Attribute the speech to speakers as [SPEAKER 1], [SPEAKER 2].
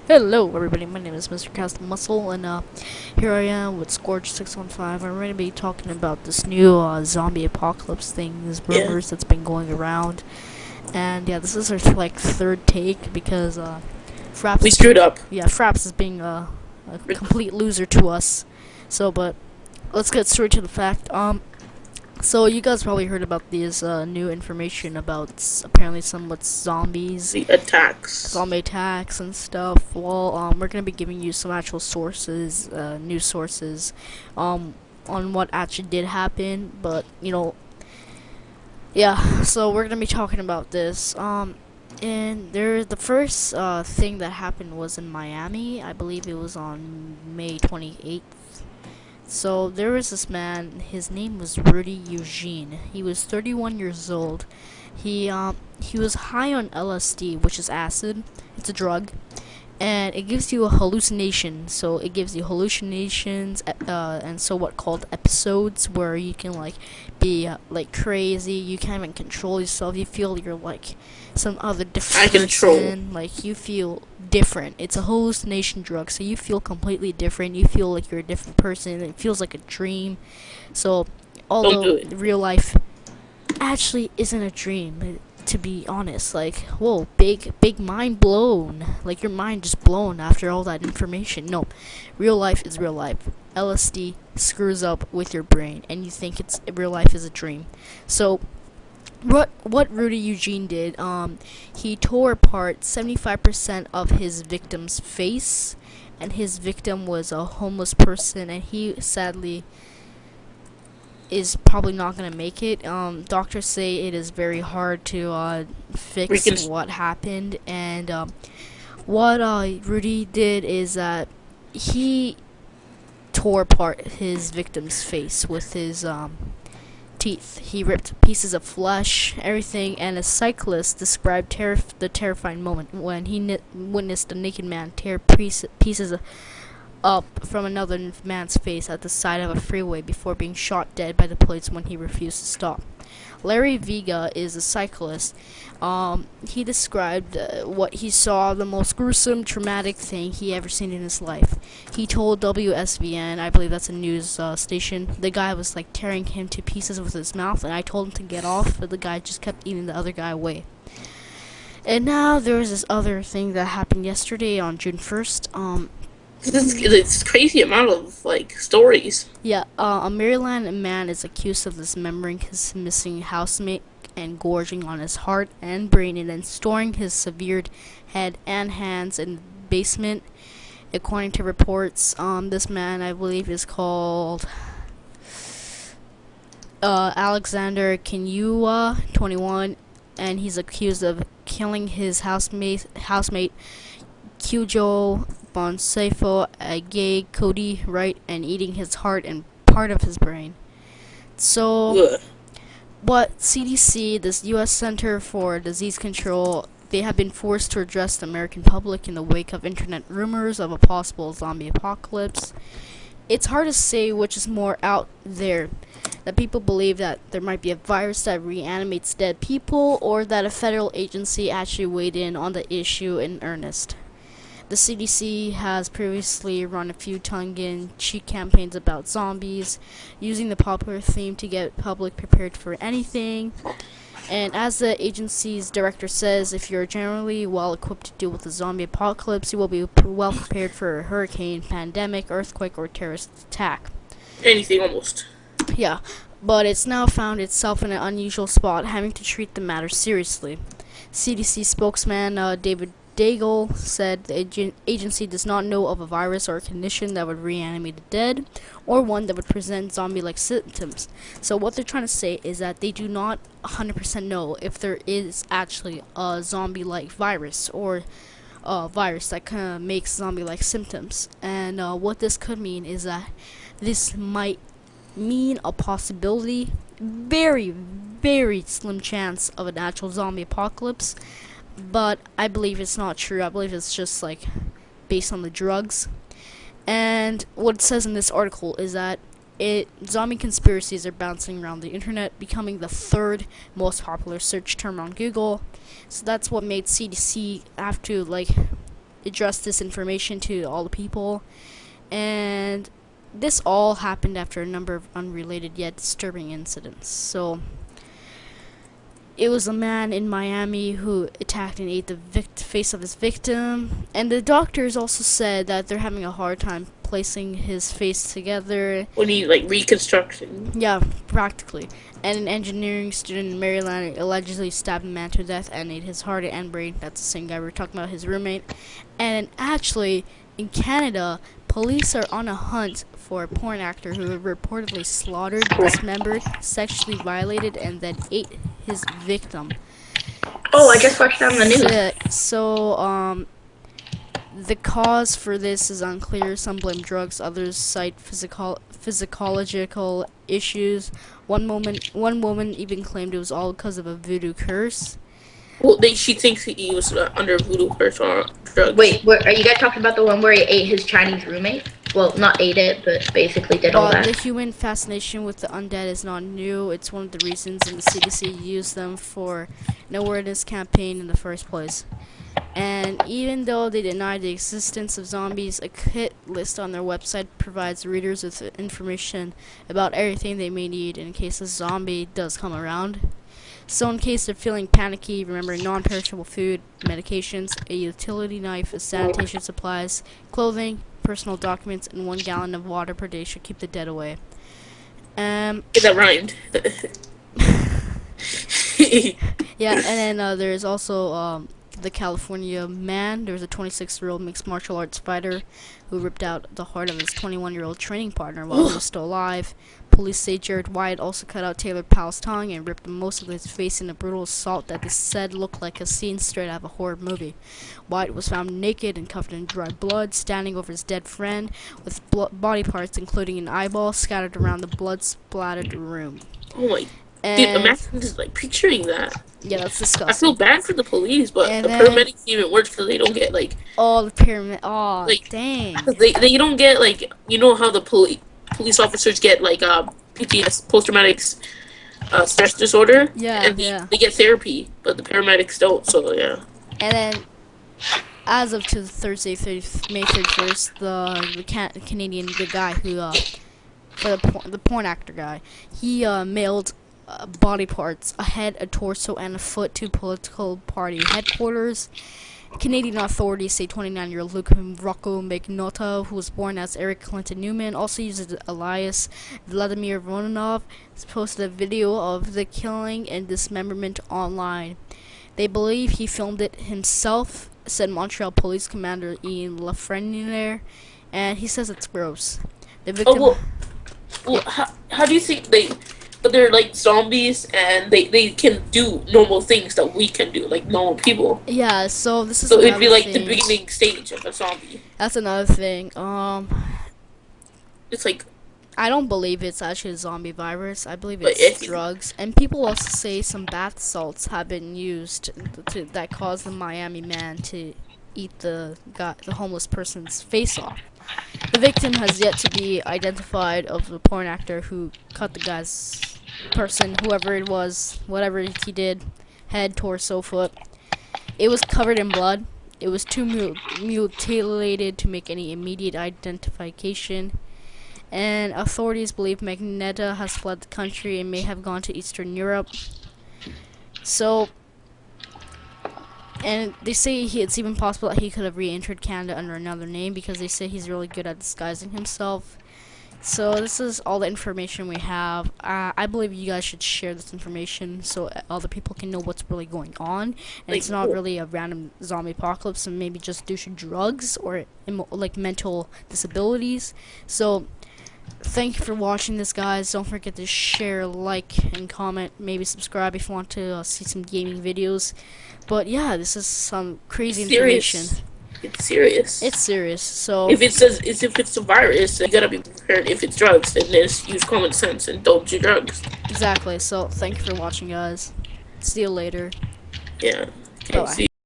[SPEAKER 1] Hello everybody, my name is Mr. Cast Muscle, and here I am with Scorch615. I'm going to be talking about this new zombie apocalypse thing, these
[SPEAKER 2] Yeah,
[SPEAKER 1] rumors that's been going around. And yeah, this is our third take because
[SPEAKER 2] we
[SPEAKER 1] Fraps is
[SPEAKER 2] screwed up.
[SPEAKER 1] Fraps is being a complete loser to us. But let's get straight to the fact. So you guys probably heard about these new information about apparently somewhat zombies,
[SPEAKER 2] The attacks.
[SPEAKER 1] zombie attacks and stuff. Well, we're gonna be giving you some actual sources, news sources, on what actually did happen. But yeah. So we're gonna be talking about this. And the first thing that happened was in Miami. I believe it was on May 28th. So there was this man. His name was Rudy Eugene. He was 31 years old. He was high on LSD, which is acid. It's a drug, and it gives you a hallucination. So it gives you hallucinations, and so what called episodes where you can be like crazy. You can't even control yourself. You feel you're like some other
[SPEAKER 2] I
[SPEAKER 1] different
[SPEAKER 2] control.
[SPEAKER 1] person. Like you feel different. It's a hallucination drug, so you feel completely different. You feel like you're a different person. It feels like a dream. So
[SPEAKER 2] Don't do
[SPEAKER 1] although
[SPEAKER 2] it.
[SPEAKER 1] real life actually isn't a dream, to be honest. Like, whoa, big mind blown. Like your mind just blown after all that information. No, real life is real life. LSD screws up with your brain and you think it's real life is a dream. So what Rudy Eugene did, he tore apart 75% of his victim's face, and his victim was a homeless person, and he sadly is probably not going to make it. Doctors say it is very hard to
[SPEAKER 2] We
[SPEAKER 1] fix
[SPEAKER 2] can.
[SPEAKER 1] what happened, and what Rudy did is that he tore apart his victim's face with his teeth. He ripped pieces of flesh, everything, and a cyclist described the terrifying moment when he witnessed a naked man tear pieces up from another man's face at the side of a freeway before being shot dead by the police when he refused to stop. Larry Vega is a cyclist. He described what he saw, the most gruesome, traumatic thing he ever seen in his life. He told WSVN, I believe that's a news station, the guy was like tearing him to pieces with his mouth, and I told him to get off, but the guy just kept eating the other guy away. And now there was this other thing that happened yesterday on June 1st.
[SPEAKER 2] It's crazy amount of stories.
[SPEAKER 1] Yeah, a Maryland man is accused of dismembering his missing housemate and gorging on his heart and brain and then storing his severed head and hands in the basement. According to reports, this man, I believe, is called Alexander Kinyua, 21, and he's accused of killing his housemate Kyujo Bonsefo, a gay Cody Wright, and eating his heart and part of his brain. So,
[SPEAKER 2] Ugh.
[SPEAKER 1] what CDC, this U.S. Center for Disease Control, they have been forced to address the American public in the wake of internet rumors of a possible zombie apocalypse. It's hard to say which is more out there. That people believe that there might be a virus that reanimates dead people, or that a federal agency actually weighed in on the issue in earnest. The CDC has previously run a few tongue-in-cheek campaigns about zombies, using the popular theme to get public prepared for anything. And as the agency's director says, if you're generally well equipped to deal with the zombie apocalypse, you will be well prepared for a hurricane, pandemic, earthquake, or terrorist attack.
[SPEAKER 2] Anything almost.
[SPEAKER 1] Yeah, but it's now found itself in an unusual spot, having to treat the matter seriously. CDC spokesman David Daigle said the agency does not know of a virus or a condition that would reanimate the dead, or one that would present zombie-like symptoms. So what they're trying to say is that they do not 100% know if there is actually a zombie-like virus, or a virus that kind of makes zombie-like symptoms. And what this could mean is that this might mean a possibility, very, very slim chance of an actual zombie apocalypse, but I believe it's not true. I believe it's just based on the drugs. And what it says in this article is that zombie conspiracies are bouncing around the internet, becoming the third most popular search term on Google. So that's what made CDC have to address this information to all the people, and this all happened after a number of unrelated yet disturbing incidents. So it was a man in Miami who attacked and ate the face of his victim, and the doctors also said that they're having a hard time placing his face together.
[SPEAKER 2] We need like reconstruction.
[SPEAKER 1] Yeah, practically. And an engineering student in Maryland allegedly stabbed a man to death and ate his heart and brain. That's the same guy we were talking about, his roommate. And actually, in Canada, police are on a hunt for a porn actor who reportedly slaughtered, dismembered, sexually violated, and then ate his victim.
[SPEAKER 3] Oh, I just watched that on the news.
[SPEAKER 1] So, the cause for this is unclear. Some blame drugs, others cite physiological issues. One woman even claimed it was all because of a voodoo curse.
[SPEAKER 2] Well, she thinks he was under voodoo curse or drugs.
[SPEAKER 3] Wait, are you guys talking about the one where he ate his Chinese roommate? Well, not ate it, but basically did all that.
[SPEAKER 1] The human fascination with the undead is not new. It's one of the reasons the CDC used them for an awareness campaign in the first place. And even though they deny the existence of zombies, a hit list on their website provides readers with information about everything they may need in case a zombie does come around. So in case they're feeling panicky, remember non-perishable food, medications, a utility knife, sanitation supplies, clothing, personal documents, and 1 gallon of water per day should keep the dead away.
[SPEAKER 2] That rhymed.
[SPEAKER 1] Yeah, and then there's also the California man. There was a 26-year-old mixed martial arts fighter who ripped out the heart of his 21-year-old training partner while he was still alive. Police say Jared Wyatt also cut out Taylor Powell's tongue and ripped most of his face in a brutal assault that they said looked like a scene straight out of a horror movie. Wyatt was found naked and covered in dry blood, standing over his dead friend, with body parts including an eyeball scattered around the blood-splattered room.
[SPEAKER 2] Oh my... Dude, imagine just like picturing that.
[SPEAKER 1] Yeah, that's disgusting.
[SPEAKER 2] I feel bad for the police, but the paramedics even worse because they don't get like...
[SPEAKER 1] Oh, the paramedics... Oh,
[SPEAKER 2] like,
[SPEAKER 1] dang.
[SPEAKER 2] They don't get like... You know how the police officers get like PTS, post-traumatic stress disorder?
[SPEAKER 1] Yeah,
[SPEAKER 2] and they get therapy, but the paramedics don't, so yeah.
[SPEAKER 1] And then, as of to Thursday, May 31st, the Canadian guy who, for the porn actor guy, he mailed body parts, a head, a torso, and a foot to political party headquarters. Canadian authorities say 29-year-old Luke Rocco McNaughton, who was born as Eric Clinton Newman, also uses alias Vladimir Voronov, posted a video of the killing and dismemberment online. They believe he filmed it himself, said Montreal Police Commander Ian Lafreniere, and he says it's gross. The victim...
[SPEAKER 2] How do you think but they're like zombies and they can do normal things that we can do, like normal people.
[SPEAKER 1] Yeah, so this is
[SPEAKER 2] it'd be like the beginning stage of a zombie.
[SPEAKER 1] That's another thing.
[SPEAKER 2] It's like...
[SPEAKER 1] I don't believe it's actually a zombie virus. I believe it's drugs. And people also say some bath salts have been used that caused the Miami man to eat the homeless person's face off. The victim has yet to be identified of the porn actor who cut the guy's whoever it was, whatever he did, head, torso, foot. It was covered in blood. It was too mutilated to make any immediate identification. And authorities believe Magneto has fled the country and may have gone to Eastern Europe. So... And they say it's even possible that he could have re-entered Canada under another name because they say he's really good at disguising himself. So this is all the information we have. I believe you guys should share this information so other people can know what's really going on. And it's not really a random zombie apocalypse and maybe just due to drugs or like mental disabilities. So thank you for watching this, guys. Don't forget to share, like, and comment. Maybe subscribe if you want to see some gaming videos. But yeah, this is some crazy information.
[SPEAKER 2] It's serious.
[SPEAKER 1] It's serious. So
[SPEAKER 2] if it's a virus, you gotta be prepared. If it's drugs, then just use common sense and don't do drugs.
[SPEAKER 1] Exactly. So thank you for watching, guys. See you later.
[SPEAKER 2] Yeah.
[SPEAKER 1] Bye.